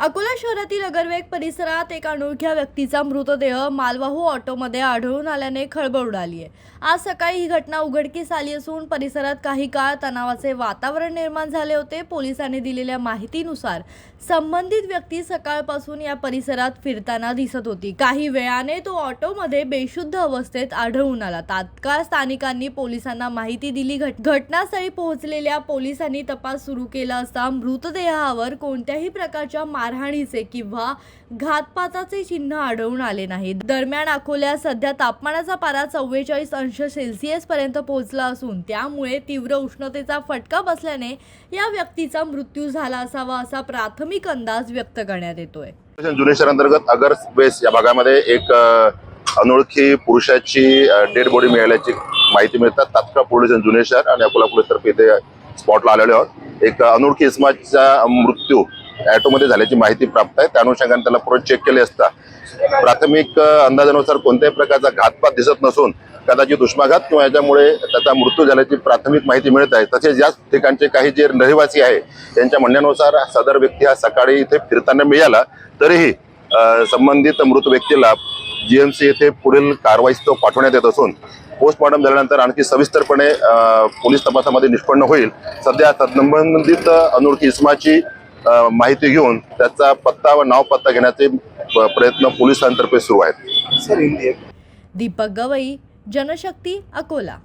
अकोला शहरातील अगरवेग परिसरात एका अनोळख्या व्यक्तीचा मृतदेह मालवाहू ऑटोमध्ये आढळून आल्याने खळबळ उडाली आहे। आज सकाळी ही घटना उघडकीस आली असून परिसरात काही काळ तणावाचे वातावरण निर्माण झाले होते। पोलिसांनी दिलेल्या माहितीनुसार संबंधित व्यक्ती सकाळपासून या परिसरात फिरताना दिसत होती। काही वेळाने तो ऑटोमध्ये बेशुद्ध अवस्थेत आढळून आला। तात्काळ स्थानिकांनी पोलिसांना माहिती दिली। घटनास्थळी पोहोचलेल्या पोलिसांनी तपास सुरू केला असता मृतदेहावर कोणत्याही प्रकारच्या मारहाणीचे किंवा घातपाताचे चिन्ह आढळून आले नाही। दरम्यान अकोल्यात सध्या तापमानाचा पारा 44 अंश सेल्सिअस पर्यंत पोहोचला असून त्यामुळे तीव्र उष्णतेचा फटका बसल्याने या व्यक्तीचा मृत्यू झाला असावा असा प्राथमिक अंदाज व्यक्त करण्यात येतोय। जुने शहर अंतर्गत अगर स्पेस या भागामध्ये एक अनोळखी पुरुषाची डेड बॉडी मिळाल्याची माहिती मिळतात। तात्काळ पोलीस जुने शहर आणि अकोला पोलीस तर्फे इथे स्पॉटला आलेले आहोत। एक अनोळखी इसमाचा मृत्यू ऑटोमध्ये झाल्याची माहिती प्राप्त आहे। त्या अनुषंगाने त्याला पुढे चेक केले असता प्राथमिक अंदाजानुसार कोणत्याही प्रकारचा घातपात दिसत नसून कदाचित उष्माघात किंवा याच्यामुळे त्याचा मृत्यू झाल्याची प्राथमिक माहिती मिळत आहे। तसेच याच ठिकाणचे काही जे रहिवासी आहे त्यांच्या म्हणण्यानुसार सदर व्यक्ती हा सकाळी इथे फिरताना मिळाला, तरीही संबंधित मृत व्यक्तीला जीएमसी येथे पुढील कारवाईस तो पाठवण्यात येत असून पोस्टमॉर्टम झाल्यानंतर आणखी सविस्तरपणे पोलीस तपासामध्ये निष्पन्न होईल। सध्या संबंधित अनोळखी इसमाची माहिती घेऊन त्याचा पत्ता व नाव पत्ता घेण्याचे प्रयत्न पोलिसांतर्फे सुरू आहेत। दीपक गवई, जनशक्ती, अकोला।